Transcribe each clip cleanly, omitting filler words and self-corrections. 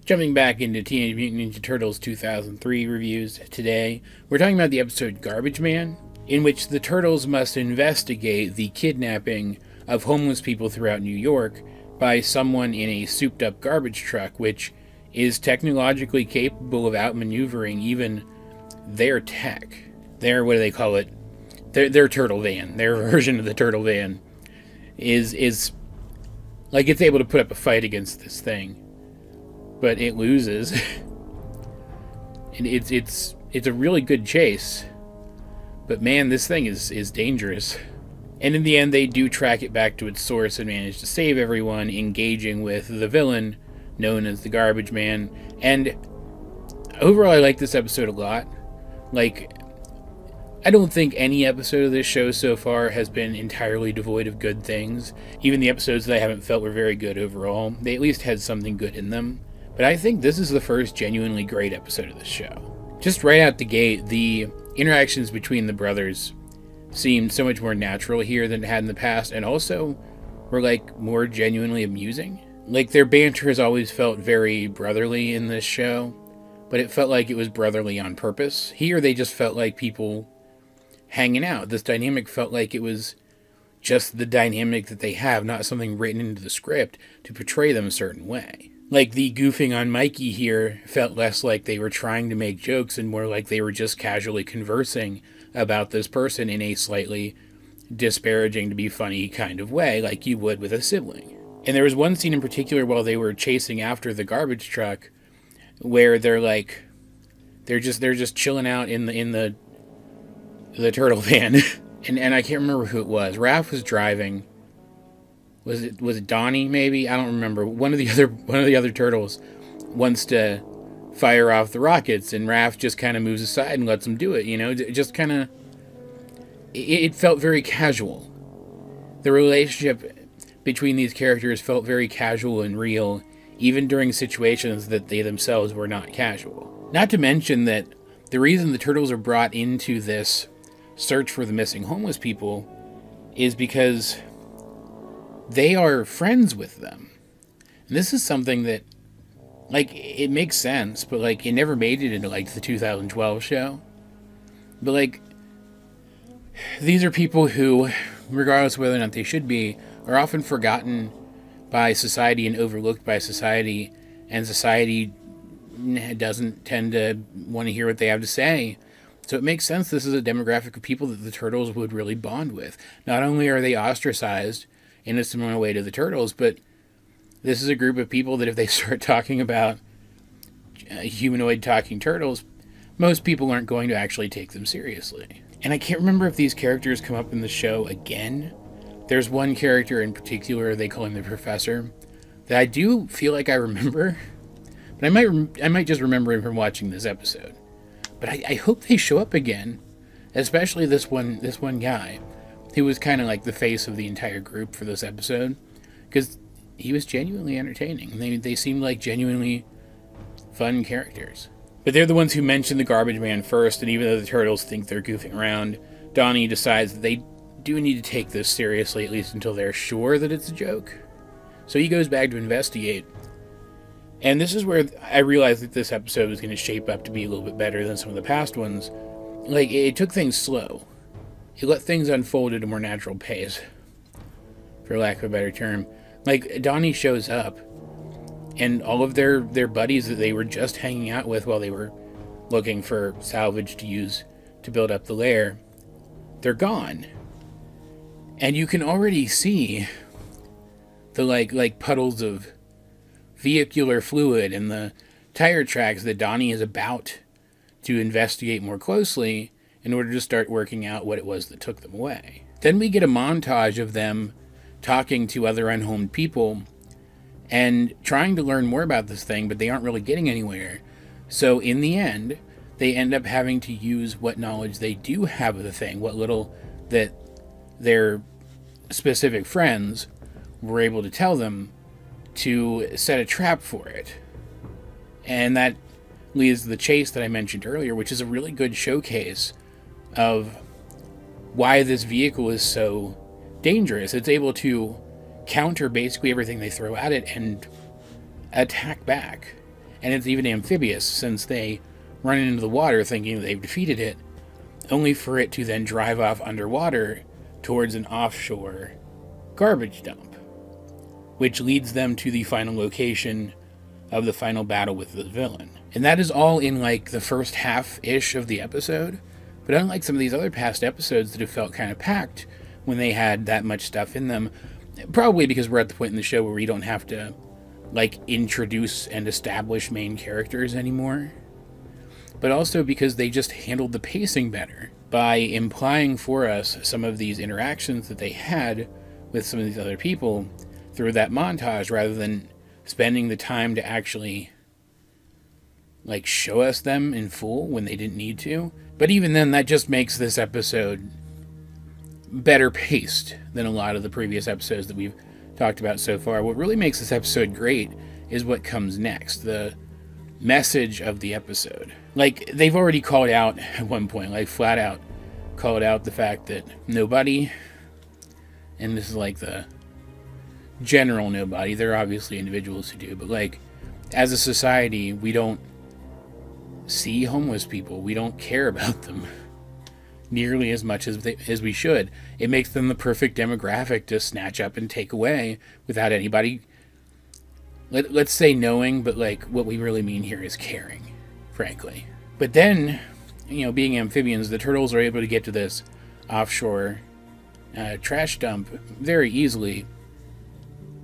Jumping back into Teenage Mutant Ninja Turtles 2003 reviews today, we're talking about the episode Garbage Man, in which the Turtles must investigate the kidnapping of homeless people throughout New York by someone in a souped-up garbage truck, which is technologically capable of outmaneuvering even their tech. Their, what do they call it? Their turtle van. Their version of the turtle van is like it's able to put up a fight against this thing. But it loses. And it's a really good chase. But man, this thing is dangerous. And in the end, they do track it back to its source and manage to save everyone, engaging with the villain, known as the Garbage Man. And overall, I like this episode a lot. Like, I don't think any episode of this show so far has been entirely devoid of good things. Even the episodes that I haven't felt were very good overall, they at least had something good in them. But I think this is the first genuinely great episode of the show. Just right out the gate, the interactions between the brothers seemed so much more natural here than it had in the past, and also were, like, more genuinely amusing. Like, their banter has always felt very brotherly in this show, but it felt like it was brotherly on purpose. Here, they just felt like people hanging out. This dynamic felt like it was just the dynamic that they have, not something written into the script to portray them a certain way. Like, the goofing on Mikey here felt less like they were trying to make jokes and more like they were just casually conversing about this person in a slightly disparaging to be funny kind of way, like you would with a sibling. And there was one scene in particular while they were chasing after the garbage truck where they're just chilling out in the turtle van. and I can't remember who it was. Raph was driving. Was it Donnie, maybe? I don't remember. One of the other turtles wants to fire off the rockets, and Raph just kind of moves aside and lets him do it, you know? It just kind of... It felt very casual. The relationship between these characters felt very casual and real, even during situations that they themselves were not casual. Not to mention that the reason the turtles are brought into this search for the missing homeless people is because they are friends with them. And this is something that, like, it makes sense, but, like, it never made it into, like, the 2012 show. But, like, these are people who, regardless of whether or not they should be, are often forgotten by society and overlooked by society, and society doesn't tend to want to hear what they have to say. So it makes sense this is a demographic of people that the Turtles would really bond with. Not only are they ostracized in a similar way to the Turtles, but this is a group of people that if they start talking about humanoid talking turtles, most people aren't going to actually take them seriously. And I can't remember if these characters come up in the show again. There's one character in particular, they call him the Professor, that I do feel like I remember, but I might just remember him from watching this episode. But I hope they show up again, especially this one guy, who was kind of like the face of the entire group for this episode, because he was genuinely entertaining. They seemed like genuinely fun characters. But they're the ones who mention the Garbage Man first, and even though the Turtles think they're goofing around, Donnie decides that they do need to take this seriously, at least until they're sure that it's a joke. So he goes back to investigate. And this is where I realized that this episode was going to shape up to be a little bit better than some of the past ones. Like, it took things slow. It let things unfold at a more natural pace, for lack of a better term. Like, Donnie shows up, and all of their buddies that they were just hanging out with while they were looking for salvage to use to build up the lair, they're gone. And you can already see the like puddles of vehicular fluid and the tire tracks that Donnie is about to investigate more closely in order to start working out what it was that took them away. Then we get a montage of them talking to other unhomed people and trying to learn more about this thing, but they aren't really getting anywhere. So in the end, they end up having to use what knowledge they do have of the thing, what little that their specific friends were able to tell them, to set a trap for it. And that leads to the chase that I mentioned earlier, which is a really good showcase of why this vehicle is so dangerous. It's able to counter basically everything they throw at it and attack back. And it's even amphibious, since they run into the water thinking they've defeated it, only for it to then drive off underwater towards an offshore garbage dump, which leads them to the final location of the final battle with the villain. And that is all in like the first half-ish of the episode. But unlike some of these other past episodes that have felt kind of packed when they had that much stuff in them, probably because we're at the point in the show where we don't have to like introduce and establish main characters anymore, but also because they just handled the pacing better by implying for us some of these interactions that they had with some of these other people through that montage, rather than spending the time to actually like show us them in full when they didn't need to. But even then, that just makes this episode better paced than a lot of the previous episodes that we've talked about so far. What really makes this episode great is what comes next, the message of the episode. Like, they've already called out at one point, like flat out called out the fact that nobody, and this is like the general nobody, there are obviously individuals who do, but like as a society, we don't see homeless people, we don't care about them nearly as much as we should. It makes them the perfect demographic to snatch up and take away without anybody, let's say knowing, but like what we really mean here is caring, frankly. But then, you know, being amphibians, the turtles are able to get to this offshore trash dump very easily.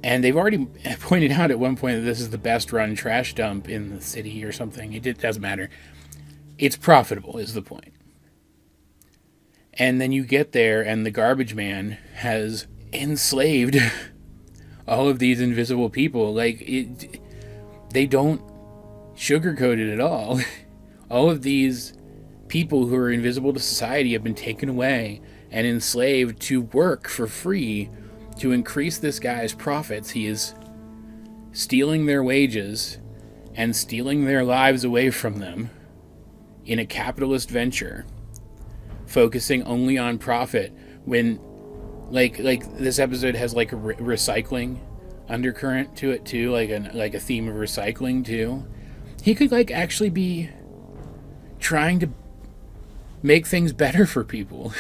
And they've already pointed out at one point that this is the best run trash dump in the city or something. It doesn't matter. It's profitable is the point. And then you get there and the garbage man has enslaved all of these invisible people. Like, they don't sugarcoat it at all. All of these people who are invisible to society have been taken away and enslaved to work for free to increase this guy's profits. He is stealing their wages and stealing their lives away from them in a capitalist venture, focusing only on profit, when like this episode has like a recycling undercurrent to it too, like a theme of recycling too. He could like actually be trying to make things better for people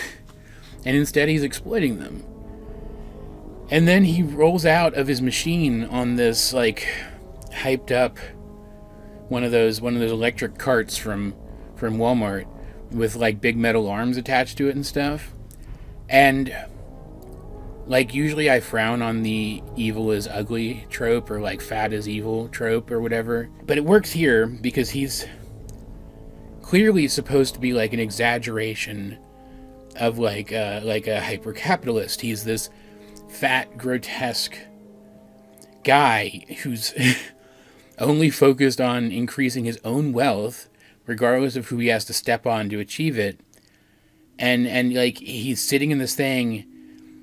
and instead he's exploiting them. And then he rolls out of his machine on this like hyped up one of those electric carts from Walmart with like big metal arms attached to it and stuff. And like usually I frown on the evil is ugly trope, or like fat is evil trope or whatever, but it works here because he's clearly supposed to be like an exaggeration of like a hyper capitalist. He's this fat, grotesque guy who's only focused on increasing his own wealth, regardless of who he has to step on to achieve it. And like, he's sitting in this thing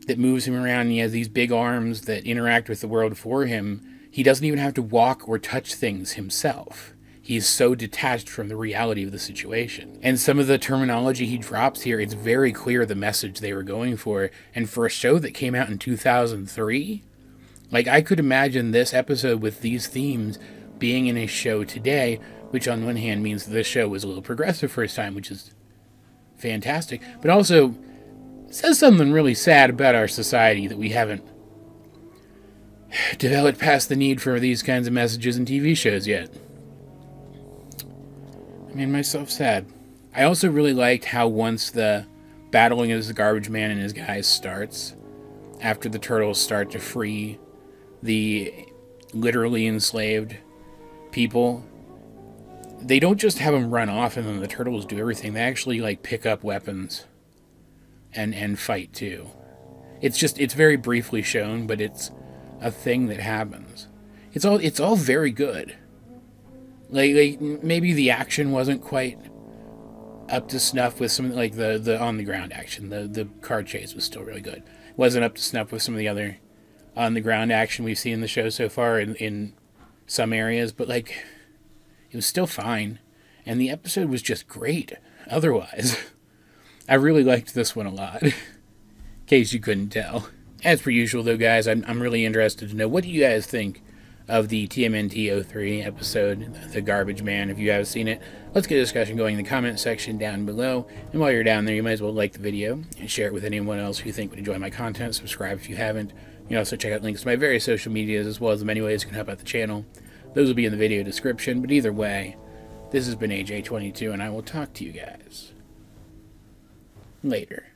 that moves him around, and he has these big arms that interact with the world for him. He doesn't even have to walk or touch things himself. He's so detached from the reality of the situation. And some of the terminology he drops here, it's very clear the message they were going for. And for a show that came out in 2003, like, I could imagine this episode with these themes being in a show today, which on one hand means that this show was a little progressive for its time, which is fantastic, but also says something really sad about our society, that we haven't developed past the need for these kinds of messages in TV shows yet. I made myself sad. I also really liked how once the battling of the garbage man and his guys starts, after the turtles start to free the literally enslaved people, they don't just have them run off and then the turtles do everything. They actually like pick up weapons and fight too. It's very briefly shown, but it's a thing that happens. It's all very good. Like maybe the action wasn't quite up to snuff with some, like the on the ground action. The car chase was still really good. It wasn't up to snuff with some of the other on the ground action we've seen in the show so far in some areas, but like, it was still fine. And the episode was just great otherwise. I really liked this one a lot, in case you couldn't tell. As per usual though, guys, I'm really interested to know, what do you guys think of the TMNT 03 episode, The Garbage Man. If you haven't seen it, let's get a discussion going in the comment section down below. And while you're down there, you might as well like the video and share it with anyone else who you think would enjoy my content. Subscribe if you haven't. You can also check out links to my various social medias, as well as the many ways you can help out the channel. Those will be in the video description. But either way, this has been AJ22, and I will talk to you guys later.